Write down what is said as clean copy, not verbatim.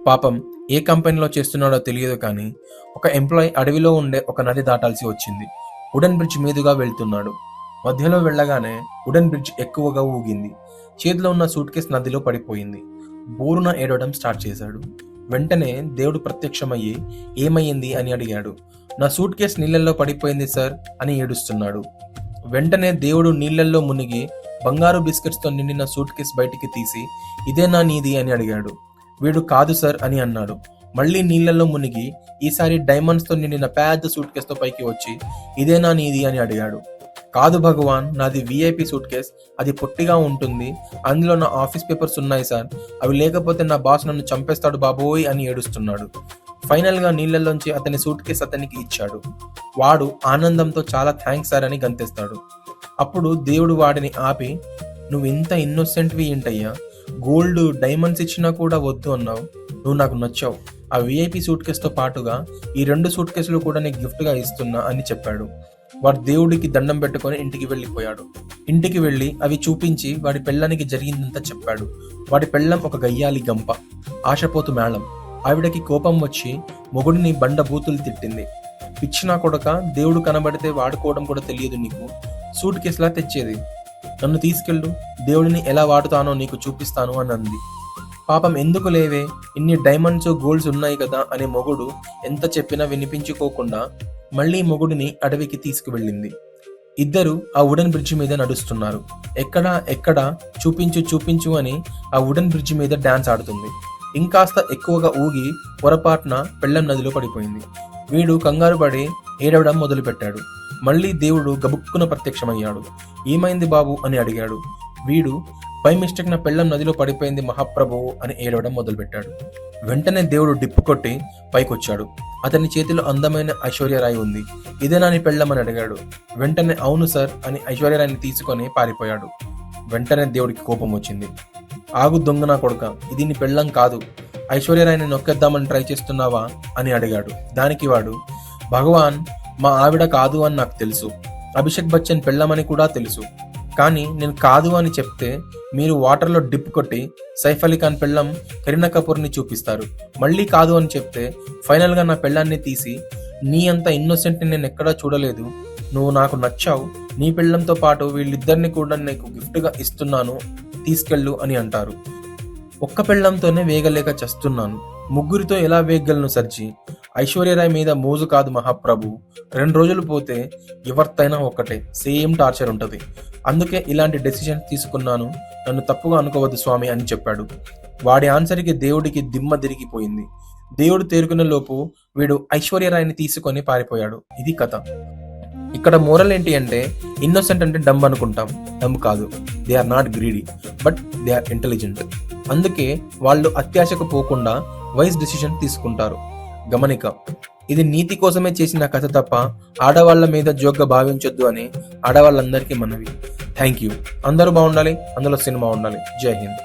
పాపం ఏ కంపెనీలో చేస్తున్నాడో తెలియదు కానీ ఒక ఎంప్లాయీ అడవిలో ఉండే ఒక నది దాటాల్సి వచ్చింది. వుడెన్ బ్రిడ్జ్ మీదుగా వెళ్తున్నాడు. మధ్యలో వెళ్ళగానే వుడెన్ బ్రిడ్జ్ ఎక్కువగా ఊగింది. చేతిలో ఉన్న సూట్ కేస్ నదిలో పడిపోయింది. బోరున ఏడవడం స్టార్ట్ చేశాడు. వెంటనే దేవుడు ప్రత్యక్షమయ్యి ఏమయ్యింది అని అడిగాడు. నా సూట్ కేస్ నీళ్ళల్లో పడిపోయింది సార్ అని ఏడుస్తున్నాడు. వెంటనే దేవుడు నీళ్ళల్లో మునిగి బంగారు బిస్కెట్స్ తో నిండిన సూట్ కేస్ బయటికి తీసి ఇదేనా నీది అని అడిగాడు. వీడు కాదు సార్ అని అన్నాడు. మళ్ళీ నీళ్లలో మునిగి ఈసారి డైమండ్స్ తో నిండిన పెద్ద సూట్ కేస్ తో పైకి వచ్చి ఇదేనా నీది అని అడిగాడు. కాదు భగవాన్, నాది విఐపి సూట్ కేస్, అది పొట్టిగా ఉంటుంది, అందులో నా ఆఫీస్ పేపర్స్ ఉన్నాయి సార్, అవి లేకపోతే నా బాస్ నన్ను చంపేస్తాడు బాబోయ్ అని ఏడుస్తున్నాడు. ఫైనల్ గా నీళ్లలోంచి అతని సూట్ కేస్ అతనికి ఇచ్చాడు. వాడు ఆనందంతో చాలా థ్యాంక్స్ సార్ అని గంతేస్తాడు. అప్పుడు దేవుడు వాడిని ఆపి, నువ్వు ఇంత ఇన్నోసెంట్వి ఏంటయ్యా, గోల్డ్ డైమండ్స్ ఇచ్చినా కూడా వద్దు అన్నావు, నువ్వు నాకు నచ్చావు, ఆ విఐపి సూట్ కేస్ తో పాటుగా ఈ 2 సూట్ కేసులు కూడా నీకు గిఫ్ట్ గా ఇస్తున్నా అని చెప్పాడు. వాడు దేవుడికి దండం పెట్టుకొని ఇంటికి వెళ్ళిపోయాడు. ఇంటికి వెళ్ళి అవి చూపించి వాడి పెళ్ళానికి జరిగిందంతా చెప్పాడు. వాడి పెళ్ళం ఒక గయ్యాలి గంప, ఆశపోతు మేళం. ఆవిడకి కోపం వచ్చి మొగుడిని బండ బూతులు తిట్టింది. పిచ్చినా కొడక, దేవుడు కనబడితే వాడుకోవడం కూడా తెలియదు నీకు, సూట్ కేసులా తెచ్చేది, నన్ను తీసుకెళ్ళు, దేవుడిని ఎలా వాడుతానో నీకు చూపిస్తాను అని అంది. పాపం ఎందుకు లేవే, ఇన్ని డైమండ్స్ గోల్డ్స్ ఉన్నాయి కదా అనే మొగుడు ఎంత చెప్పినా వినిపించుకోకుండా మళ్ళీ మొగుడిని అడవికి తీసుకువెళ్ళింది. ఇద్దరు ఆ వుడెన్ బ్రిడ్జ్ మీద నడుస్తున్నారు. ఎక్కడా చూపించు చూపించు అని ఆ వుడెన్ బ్రిడ్జ్ మీద డాన్స్ ఆడుతుంది. ఇంకాస్త ఎక్కువగా ఊగి పొరపాటున పెళ్ళం నదిలో పడిపోయింది. వీడు కంగారు పడి ఏడవడం మొదలుపెట్టాడు. మళ్ళీ దేవుడు గబుక్కున ప్రత్యక్షమయ్యాడు. ఏమైంది బాబు అని అడిగాడు. వీడు బై మిస్టేక్ నా పెళ్ళం నదిలో పడిపోయింది మహాప్రభువు అని ఏడవడం మొదలుపెట్టాడు. వెంటనే దేవుడు డిప్పు కొట్టి పైకొచ్చాడు. అతని చేతిలో అందమైన ఐశ్వర్యరాయి ఉంది. ఇదేనా నీ పెళ్ళం అని అడిగాడు. వెంటనే అవును సార్ అని ఐశ్వర్యరాయిని తీసుకొని పారిపోయాడు. వెంటనే దేవుడికి కోపం వచ్చింది. ఆగు దొంగ నా కొడుక, ఇది నీ పెళ్ళం కాదు, ఐశ్వర్యరాయిని నొక్కేద్దామని ట్రై చేస్తున్నావా అని అడిగాడు. దానికి వాడు, భగవాన్, మా ఆవిడ కాదు అని నాకు తెలుసు, అభిషేక్ బచ్చన్ పెళ్ళమని కూడా తెలుసు, కానీ నేను కాదు అని చెప్తే మీరు వాటర్లో డిప్ కొట్టి సైఫ్ అలీ ఖాన్ పెళ్ళం కరీనా కపూర్ని చూపిస్తారు. మళ్ళీ కాదు అని చెప్తే ఫైనల్గా నా పెళ్ళాన్ని తీసి నీ అంత ఇన్నోసెంట్ని నేను ఎక్కడా చూడలేదు, నువ్వు నాకు నచ్చావు, నీ పెళ్ళంతో పాటు వీళ్ళిద్దరిని కూడా నీకు గిఫ్ట్గా ఇస్తున్నాను, తీసుకెళ్ళు అని అంటారు. ఒక్క పెళ్ళంతోనే వేగలేక చస్తున్నాను, ముగ్గురితో ఎలా వేగలను సర్జీ, ఐశ్వర్యరాయ్ మీద మోజు కాదు మహాప్రభు, 2 రోజులు పోతే ఎవరితైనా ఒక్కటే, సేమ్ టార్చర్ ఉంటుంది, అందుకే ఇలాంటి డెసిషన్ తీసుకున్నాను, నన్ను తప్పుగా అనుకోవద్దు స్వామి అని చెప్పాడు. వాడి ఆన్సర్కి దేవుడికి దిమ్మ తిరిగిపోయింది. దేవుడు తేరుకునే లోపు వీడు ఐశ్వర్యరాయ్ని తీసుకొని పారిపోయాడు. ఇది కథ. ఇక్కడ మోరల్ ఏంటి అంటే, ఇన్నోసెంట్ అంటే డంబ్ అనుకుంటాం, డంబ్ కాదు, they are not greedy but they are intelligent. అందుకే వాళ్ళు అత్యాశకు పోకుండా వైస్ డెసిషన్ తీసుకుంటారు. గమనిక, ఇది నీతి కోసమే చేసిన కథ తప్ప ఆడవాళ్ల మీద జోక్గా భావించొద్దు అని ఆడవాళ్ళందరికీ మనవి. Thank you. అందరూ బాగుండాలి, అందులో సినిమా ఉండాలి. జై హింద్.